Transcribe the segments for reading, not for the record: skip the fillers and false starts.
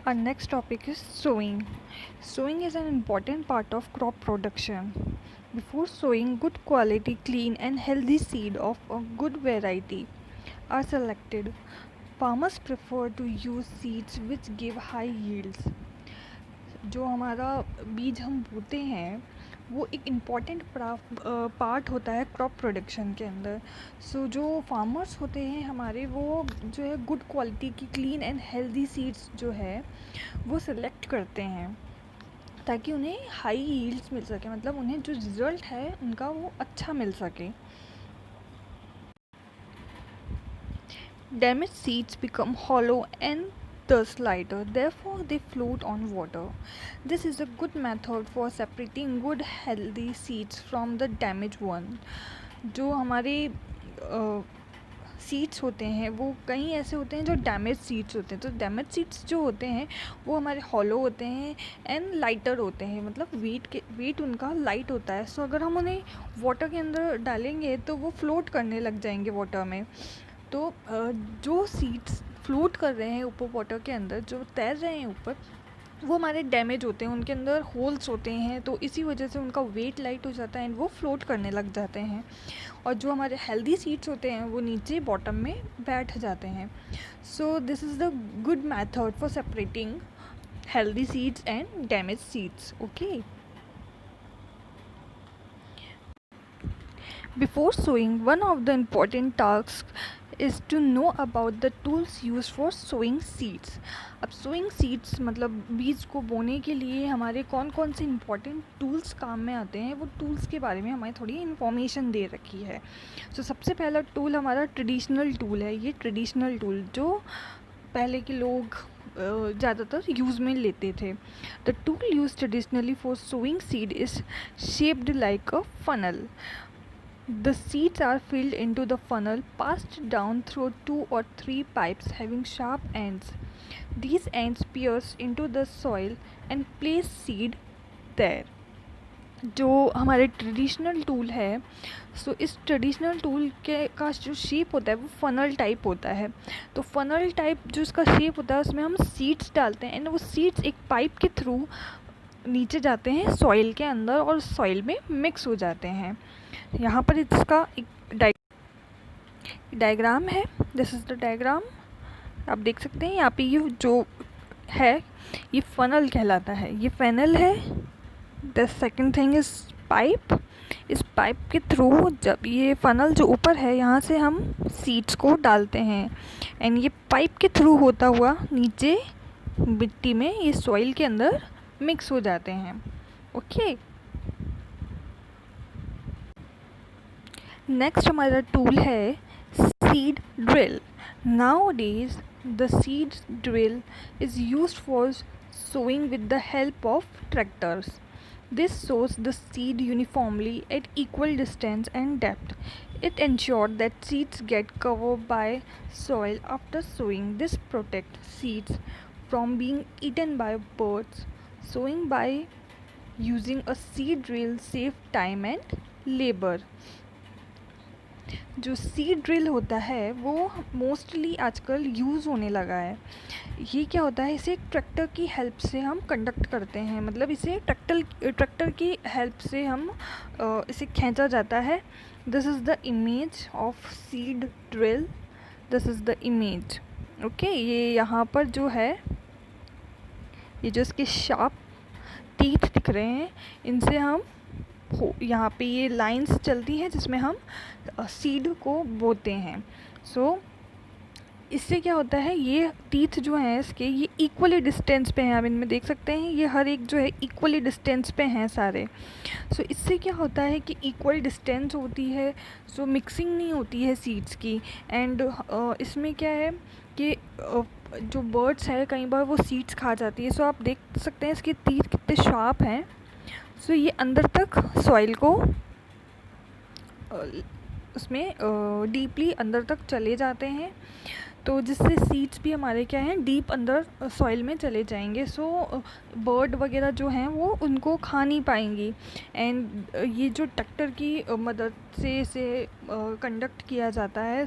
Our next topic is sowing. Sowing is an important part of crop production. Before sowing, good quality, clean, and healthy seed of a good variety are selected. Farmers prefer to use seeds which give high yields. जो हमारा बीज हम बोते हैं वो एक important part होता है क्रॉप प्रोडक्शन के अंदर. जो फार्मर्स होते हैं हमारे वो जो है गुड क्वालिटी की क्लीन एंड हेल्दी सीड्स जो है वो सिलेक्ट करते हैं ताकि उन्हें हाई यील्ड्स मिल सके, मतलब उन्हें जो रिज़ल्ट है उनका वो अच्छा मिल सके. Damaged seeds become hollow and thus lighter, therefore they float on water. This is a good method for separating good healthy seeds from the damaged one. जो हमारे सीड्स होते हैं वो कई ऐसे होते हैं जो डैमेज सीड्स होते हैं. तो डैमेज सीड्स जो होते हैं वो हमारे हॉलो होते हैं एंड लाइटर होते हैं, मतलब वेट उनका लाइट होता है. अगर हम उन्हें वाटर के अंदर डालेंगे तो वो फ्लोट करने लग जाएंगे वाटर में. तो जो सीड्स फ्लोट कर रहे हैं ऊपर वाटर के अंदर, जो तैर रहे हैं ऊपर, वो हमारे डैमेज होते हैं, उनके अंदर होल्स होते हैं, तो इसी वजह से उनका वेट लाइट हो जाता है एंड वो फ्लोट करने लग जाते हैं. और जो हमारे हेल्दी सीड्स होते हैं वो नीचे बॉटम में बैठ जाते हैं. This is the good method for separating healthy seeds and damaged seeds. Okay. Before sowing, one of the important tasks is to know about the tools used for sowing seeds. अब sowing seeds मतलब बीज को बोने के लिए हमारे कौन कौन से इम्पॉर्टेंट टूल्स काम में आते हैं, वो टूल्स के बारे में हमें थोड़ी इन्फॉर्मेशन दे रखी है. सबसे पहला टूल हमारा ट्रेडिशनल टूल है. ये ट्रेडिशनल टूल जो पहले के लोग ज़्यादातर यूज़ में लेते थे. The tool use traditionally for sowing seed is shaped like a funnel. The seeds are filled into the funnel, passed down through 2 or 3 pipes having sharp ends. These ends pierce into the soil and place seed there. जो हमारे traditional tool है, इस traditional tool के का जो shape होता है वो फ़नल टाइप होता है. तो फ़नल टाइप जो इसका शेप होता है उसमें हम सीड्स डालते हैं एंड वो सीड्स एक पाइप के थ्रू नीचे जाते हैं सॉइल के अंदर और सॉइल में मिक्स हो जाते हैं. यहाँ पर इसका एक डायग्राम है. This is the diagram. आप देख सकते हैं यहाँ पे ये जो है ये फ़नल कहलाता है. ये फ़नल है. The second thing is pipe. इस पाइप के थ्रू जब ये फ़नल जो ऊपर है यहाँ से हम सीड्स को डालते हैं एंड ये पाइप के थ्रू होता हुआ नीचे मिट्टी में ये सॉइल के अंदर मिक्स हो जाते हैं. ओके. नेक्स्ट हमारा टूल है seed drill. Nowadays the seed drill is used for sowing with the help of tractors. This sows the seed uniformly at equal distance and depth. It ensures that seeds get covered by soil after sowing. This protects seeds from being eaten by birds. Sowing by using a seed drill saves time and labor. जो seed drill होता है वो mostly आजकल use होने लगा है. ये क्या होता है, इसे ट्रैक्टर की हेल्प से हम कंडक्ट करते हैं, मतलब इसे ट्रैक्टर की हेल्प से हम इसे खींचा जाता है. This is the image of seed drill. This is the image. Okay. ये यहाँ पर जो है ये जो इसके शार्प टीथ दिख रहे हैं इनसे हम यहाँ पे ये लाइंस चलती हैं जिसमें हम सीड को बोते हैं. इससे क्या होता है, ये टीथ जो हैं इसके ये इक्वली डिस्टेंस पे हैं. आप इनमें देख सकते हैं ये हर एक जो है इक्वली डिस्टेंस पे हैं सारे. इससे क्या होता है कि इक्वल डिस्टेंस होती है, मिक्सिंग नहीं होती है सीड्स की. एंड इसमें क्या है कि जो बर्ड्स है कई बार वो सीड्स खा जाती है. आप देख सकते हैं इसके टीथ कितने शार्प हैं. ये अंदर तक सॉइल को उसमें डीपली अंदर तक चले जाते हैं, तो जिससे सीड्स भी हमारे क्या हैं डीप अंदर सॉइल में चले जाएंगे. बर्ड वगैरह जो हैं वो उनको खा नहीं पाएंगी. एंड ये जो ट्रैक्टर की मदद से इसे कंडक्ट किया जाता है,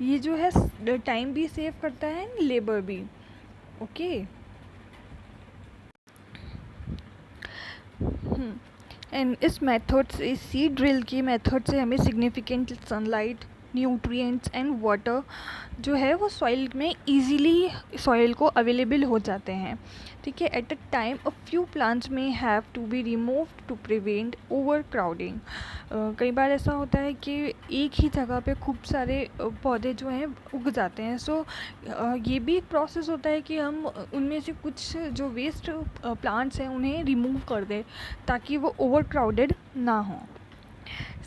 ये जो है टाइम भी सेव करता है, लेबर भी. ओके. एंड इस मेथड से, सीड ड्रिल की मेथड से हमें significant sunlight, nutrients and water जो है वो सॉइल में इजीली सॉइल को अवेलेबल हो जाते हैं। ठीक है। At a time a few plants में have to be removed to prevent overcrowding. कई बार ऐसा होता है कि एक ही जगह पे खूब सारे पौधे जो हैं उग जाते हैं। सो ये भी एक प्रोसेस होता है कि हम उनमें से कुछ जो वेस्ट प्लांट्स हैं उन्हें रिमूव कर दें ताकि वो ओवर क्राउडेड ना हो।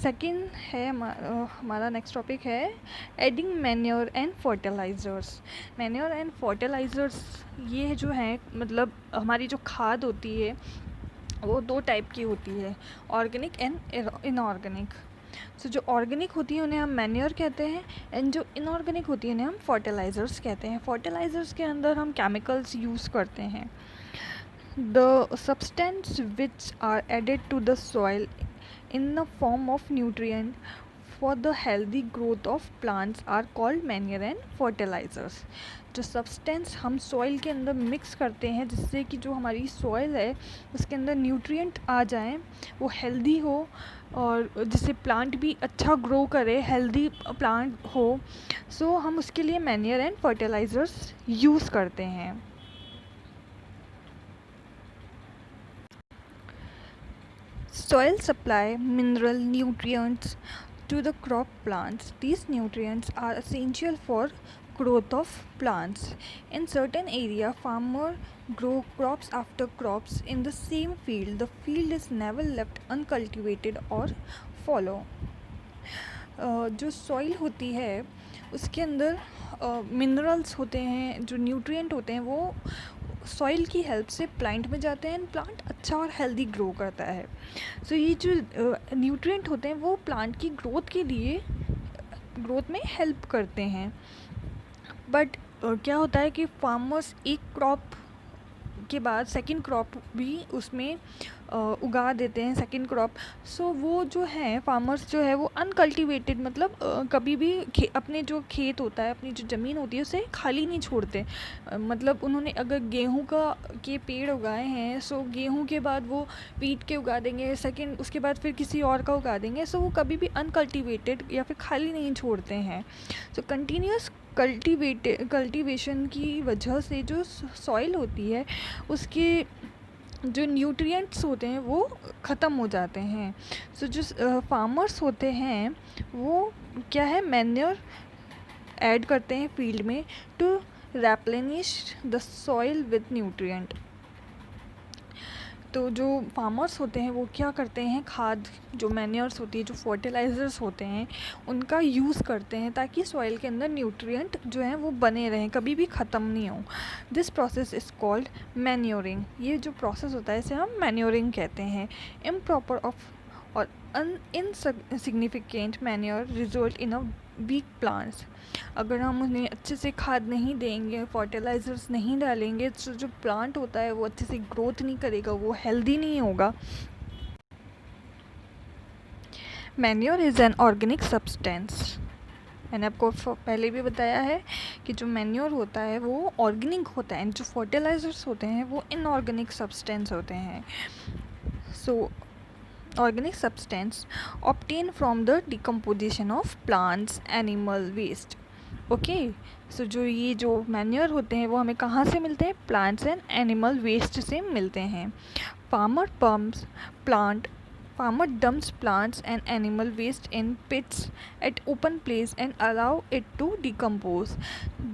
सेकंड है हमारा नेक्स्ट टॉपिक है adding manure and fertilisers. Manure and fertilisers ये जो है मतलब हमारी जो खाद होती है वो दो टाइप की होती है, ऑर्गेनिक एंड इनऑर्गेनिक। सो जो ऑर्गेनिक होती है उन्हें हम मैन्योर कहते हैं एंड जो इनऑर्गेनिक होती है उन्हें हम फर्टिलाइज़र्स कहते हैं। फर्टिलाइज़र्स के अंदर हम केमिकल्स यूज़ करते हैं। The substance which are added to the soil in the form of nutrient for the healthy growth of plants are called manure and fertilizers। जो सब्सटेंस हम सॉइल के अंदर मिक्स करते हैं जिससे कि जो हमारी सॉइल है उसके अंदर न्यूट्रिएंट आ जाएं, वो हेल्दी हो और जिससे प्लांट भी अच्छा ग्रो करे, हेल्दी प्लांट हो, सो हम उसके लिए मैन्योर एंड फर्टिलाइज़र्स यूज़ करते हैं। Soil supply mineral nutrients to the crop plants. These nutrients are essential for growth of plants. In certain area, farmer grow crops after crops in the same field. The field is never left uncultivated or fallow. जो soil होती है उसके अंदर minerals होते हैं, जो nutrient होते हैं वो सॉइल की हेल्प से प्लांट में जाते हैं एंड प्लांट अच्छा और हेल्दी ग्रो करता है। सो ये जो न्यूट्रिएंट होते हैं वो प्लांट की ग्रोथ में हेल्प करते हैं। बट क्या होता है कि फार्मर्स एक क्रॉप के बाद सेकंड क्रॉप भी उसमें उगा देते हैं, सेकंड क्रॉप। सो वो जो है फार्मर्स जो है वो अनकल्टिवेटेड मतलब कभी भी अपने जो खेत होता है, अपनी जो ज़मीन होती है उसे खाली नहीं छोड़ते। मतलब उन्होंने अगर गेहूं के पेड़ उगाए हैं, सो गेहूं के बाद वो पीट के उगा देंगे, सेकंड उसके बाद फिर किसी और का उगा देंगे। सो वो कभी भी अनकल्टिवेटेड या फिर खाली नहीं छोड़ते हैं। सो कंटिन्यूस कल्टीवेशन की वजह से जो सॉइल होती है उसके जो न्यूट्रिएंट्स होते हैं वो ख़त्म हो जाते हैं। सो जो फार्मर्स होते हैं वो क्या है, मैन्योर ऐड करते हैं फील्ड में to replenish the soil with nutrient. तो जो फार्मर्स होते हैं वो क्या करते हैं, खाद जो मैन्योर्स होती है, जो फर्टिलाइज़र्स होते हैं उनका यूज़ करते हैं ताकि सॉइल के अंदर न्यूट्रिएंट जो हैं वो बने रहें, कभी भी ख़त्म नहीं हो। This process is called manuring. ये जो प्रोसेस होता है इसे हम मैन्योरिंग कहते हैं। इम्प्रॉपर ऑफ और insignificant manure result in a weak plants. अगर हम उन्हें अच्छे से खाद नहीं देंगे, फर्टिलाइज़र्स नहीं डालेंगे, तो जो प्लांट होता है वो अच्छे से ग्रोथ नहीं करेगा, वो हेल्दी नहीं होगा। Manure is an organic substance. मैंने आपको पहले भी बताया है कि जो मैन्योर होता है वो ऑर्गेनिक होता है, जो फर्टिलाइज़र्स होते हैं वो इनऑर्गेनिक सब्सटेंस होते हैं। सो organic substance obtained from the decomposition of plants animal waste। Okay. So जो ये जो मैन्योर होते हैं वो हमें कहाँ से मिलते हैं, प्लांट्स एंड एनिमल वेस्ट से मिलते हैं। Farmer dumps plants and animal waste in pits at open place and allow it to decompose.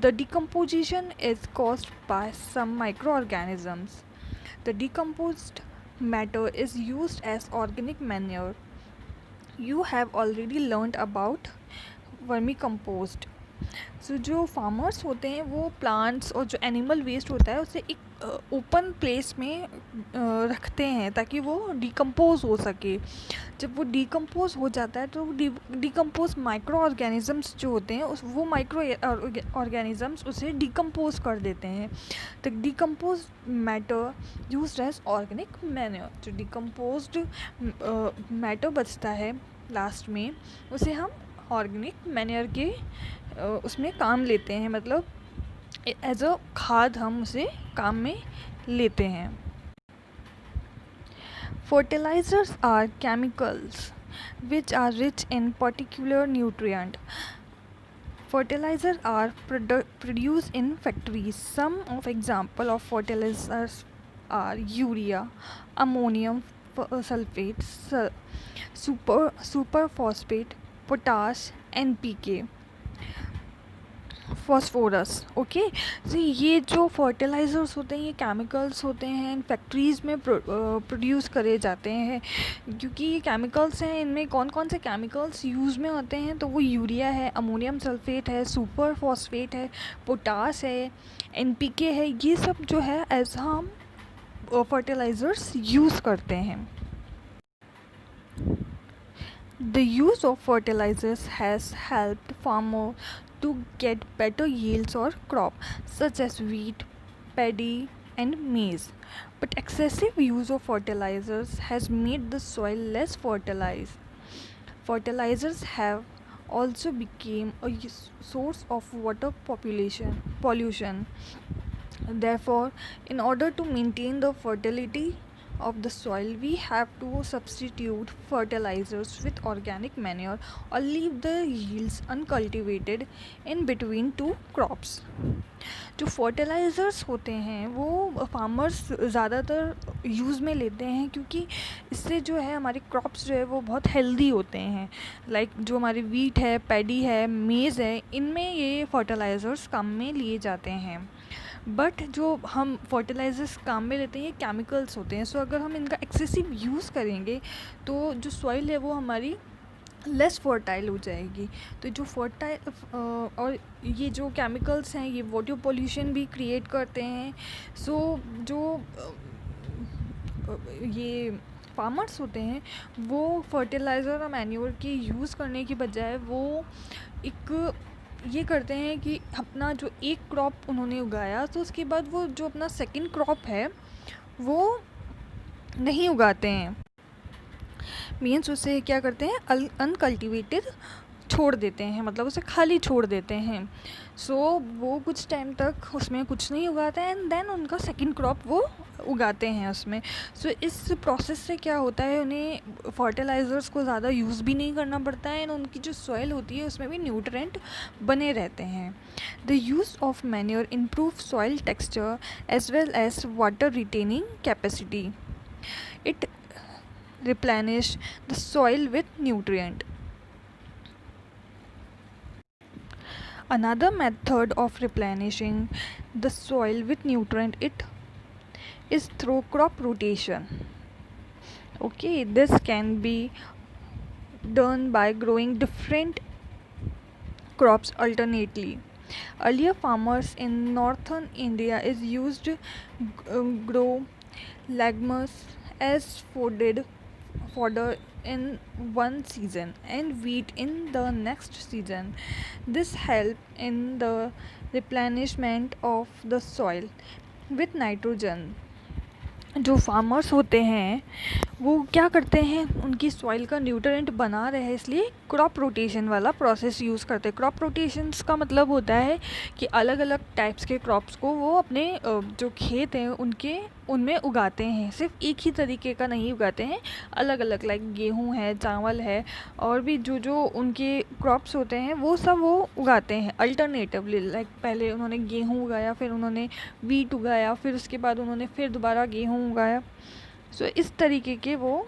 The decomposition is caused by some microorganisms. The decomposed matter is used as organic manure. You have already learned about vermicompost। सो जो farmers होते हैं वो plants और जो animal waste होता है उसे एक ओपन प्लेस में रखते हैं ताकि वो डिकम्पोज हो सके। जब वो डिकम्पोज हो जाता है तो डिकम्पोज माइक्रो ऑर्गेनिज़म्स जो होते हैं वो माइक्रो ऑर्गेनिज़म्स उसे डिकम्पोज कर देते हैं। तो decompose matter used as organic manure. जो डिकम्पोज्ड मैटर बचता है लास्ट में उसे हम ऑर्गेनिक मैन्योर के उसमें काम लेते हैं, मतलब एज अ खाद हम उसे काम में लेते हैं। Fertilizers are chemicals which are rich in particular nutrient. Fertilizers are produced in factories. Some of example of fertilizers are urea, ammonium sulfate, superphosphate, potash, NPK, phosphorus. Okay, तो ये जो फर्टिलाइज़र्स होते हैं ये केमिकल्स होते हैं, फैक्ट्रीज़ में produce करे जाते हैं। क्योंकि ये केमिकल्स हैं, इनमें कौन कौन से केमिकल्स यूज़ में होते हैं, तो वो यूरिया है, अमोनियम सल्फेट है, सुपर फॉस्फेट है, पोटास है, एनपीके है, ये सब जो है एज हम फर्टिलाइज़र्स यूज़ करते हैं। The use of fertilizers has helped farmers to get better yields or crop such as wheat, paddy and maize. But excessive use of fertilizers has made the soil less fertilized. Fertilizers have also become a source of water pollution. Therefore, in order to maintain the fertility of the soil, we have to substitute fertilizers with organic manure or leave the yields uncultivated in between two crops. जो fertilisers होते हैं वो farmers ज़्यादातर use में लेते हैं क्योंकि इससे जो है हमारे क्रॉप्स जो है वो बहुत हेल्दी होते हैं। लाइक जो हमारी वीट है, पैडी है, मेज़ है, इनमें ये फर्टिलाइज़र्स काम में लिए जाते हैं। बट जो हम फर्टिलाइज़र्स काम में लेते हैं ये केमिकल्स होते हैं। सो अगर हम इनका एक्सेसिव यूज़ करेंगे तो जो सॉइल है वो हमारी लेस फर्टाइल हो जाएगी। तो जो फर्टाइल और ये जो केमिकल्स हैं ये वाटर पोल्यूशन भी क्रिएट करते हैं। सो जो ये फार्मर्स होते हैं वो फर्टिलाइज़र और मैन्योर के यूज़ करने की बजाय वो एक ये करते हैं कि अपना जो एक क्रॉप उन्होंने उगाया तो उसके बाद वो जो अपना सेकंड क्रॉप है वो नहीं उगाते हैं। मीन्स उसे क्या करते हैं, अनकल्टिवेटेड छोड़ देते हैं, मतलब उसे खाली छोड़ देते हैं। सो वो कुछ टाइम तक उसमें कुछ नहीं उगाते हैं एंड देन उनका सेकंड क्रॉप वो उगाते हैं उसमें। सो इस प्रोसेस से क्या होता है, उन्हें फर्टिलाइज़र्स को ज़्यादा यूज़ भी नहीं करना पड़ता है एंड उनकी जो सॉइल होती है उसमें भी न्यूट्रिएंट बने रहते हैं। The use of manure improve soil texture as well as water retaining capacity. It replenish the soil with nutrient. Another method of replenishing the soil with nutrient is through crop rotation. Okay, this can be done by growing different crops alternately. Earlier farmers in northern India used grow legumes as fodder in one season and wheat in the next season. This helped in the replenishment of the soil with nitrogen. जो farmers होते हैं वो क्या करते हैं, उनकी soil का nutrient बना रहे इसलिए क्रॉप रोटेशन वाला प्रोसेस यूज़ करते हैं। क्रॉप रोटेशंस का मतलब होता है कि अलग अलग टाइप्स के क्रॉप्स को वो अपने जो खेत हैं उनमें उगाते हैं। सिर्फ एक ही तरीके का नहीं उगाते हैं, अलग अलग, लाइक गेहूँ है, चावल है, और भी जो उनके क्रॉप्स होते हैं वो सब वो उगाते हैं अल्टरनेटिवली। लाइक पहले उन्होंने गेहूँ उगाया, फिर उन्होंने वीट उगाया, फिर उसके बाद उन्होंने फिर दोबारा गेहूँ उगाया। सो इस तरीके के वो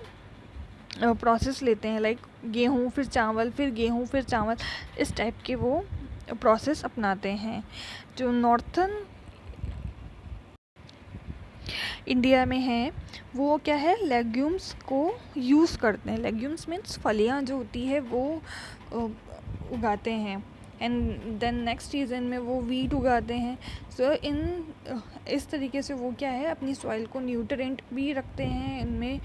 प्रोसेस लेते हैं, लाइक गेहूँ फिर चावल, फिर गेहूँ फिर चावल, इस टाइप के वो प्रोसेस अपनाते हैं। जो नॉर्थर्न इंडिया में है वो क्या है, लेग्यूम्स को यूज़ करते हैं। लेग्यूम्स मीन्स फलियाँ जो होती है वो उगाते हैं एंड देन नेक्स्ट सीज़न में वो वीट उगाते हैं। सो इस तरीके से वो क्या है, अपनी सॉइल को न्यूट्रिएंट भी रखते हैं, इनमें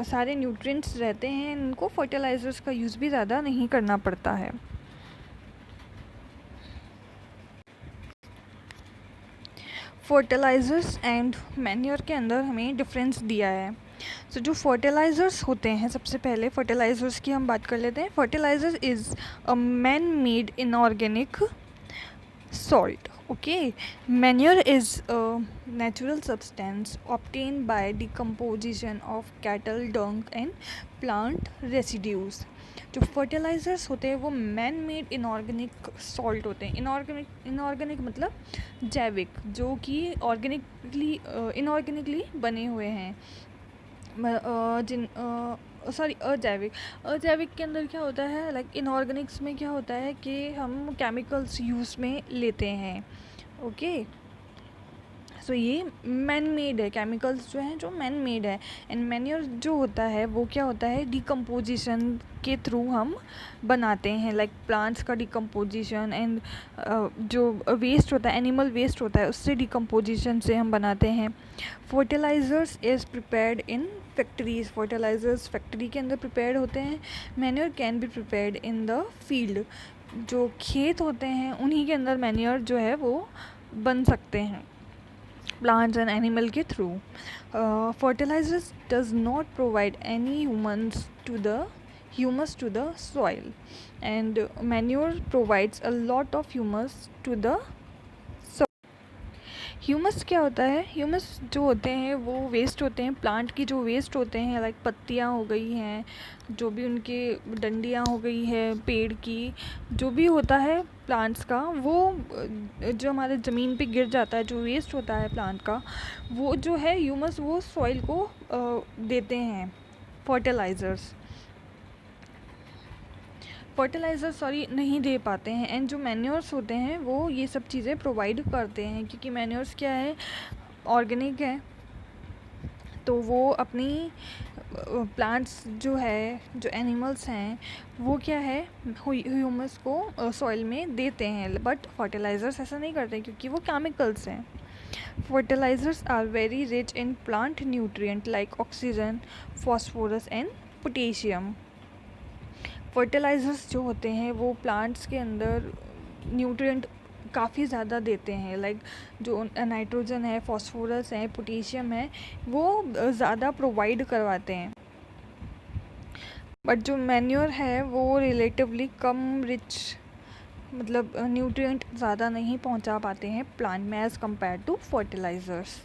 सारे न्यूट्रिएंट्स रहते हैं, इनको फर्टिलाइज़र्स का यूज़ भी ज़्यादा नहीं करना पड़ता है। फर्टिलाइज़र्स एंड मैन्योर के अंदर हमें डिफरेंस दिया है। सो जो फर्टिलाइज़र्स होते हैं, सबसे पहले फर्टिलाइज़र्स की हम बात कर लेते हैं। Fertiliser is a man made inorganic salt. Okay, manure is a natural substance obtained by decomposition of cattle dung and plant residues. जो फर्टिलाइजर्स होते हैं वो मैन मेड इनऑर्गेनिक सॉल्ट होते हैं. इनऑर्गेनिक मतलब जैविक, जो कि ऑर्गेनिकली इनऑर्गेनिकली बने हुए हैं. जिन सॉरी अजैविक. अजैविक के अंदर क्या होता है, लाइक इनऑर्गेनिक्स में क्या होता है कि हम केमिकल्स यूज़ में लेते हैं. ओके, सो ये मैन मेड है. केमिकल्स जो हैं जो मैन मेड है. एंड मैन्योर जो होता है वो क्या होता है, डिकम्पोजिशन के थ्रू हम बनाते हैं. लाइक प्लांट्स का डिकम्पोजिशन एंड जो वेस्ट होता है, एनिमल वेस्ट होता है, उससे डिकम्पोजिशन से हम बनाते हैं. Fertilisers is prepared in factories. Fertilisers factory के अंदर प्रिपेयर्ड होते हैं. Manure can be prepared in the field. जो खेत होते हैं उन्हीं के अंदर मैन्योर जो है वो बन सकते हैं plants and animal के through. Fertilizers does not provide any humus to the soil, and manure provides a lot of humus to the soil. Humus क्या होता है, ह्यूमस जो होते हैं वो वेस्ट होते हैं प्लांट की, जो वेस्ट होते हैं लाइक पत्तियाँ हो गई हैं, जो भी उनके डंडियाँ हो गई है पेड़ की, जो भी होता है प्लांट्स का, वो जो हमारे ज़मीन पे गिर जाता है, जो वेस्ट होता है प्लांट का, वो जो है ह्यूमस वो सॉइल को देते हैं. फर्टिलाइज़र्स नहीं दे पाते हैं. एंड जो मैन्योर्स होते हैं वो ये सब चीज़ें प्रोवाइड करते हैं, क्योंकि मैन्योर्स क्या है, ऑर्गेनिक है, तो वो अपनी प्लांट्स जो है, जो एनिमल्स हैं, वो क्या है ह्यूमस को सॉइल में देते हैं. बट फर्टिलाइज़र्स ऐसा नहीं करते क्योंकि वो केमिकल्स हैं. Fertilisers are very rich in plant nutrient like oxygen, phosphorus and potassium. Fertilisers जो होते हैं वो प्लांट्स के अंदर न्यूट्रिएंट काफ़ी ज़्यादा देते हैं. लाइक जो नाइट्रोजन है, फॉस्फोरस है, पोटेशियम है, वो ज़्यादा प्रोवाइड करवाते हैं. बट जो मैन्योर है वो रिलेटिवली कम रिच, मतलब न्यूट्रिएंट ज़्यादा नहीं पहुंचा पाते हैं प्लांट में एज़ कम्पेयर टू फर्टिलाइज़र्स.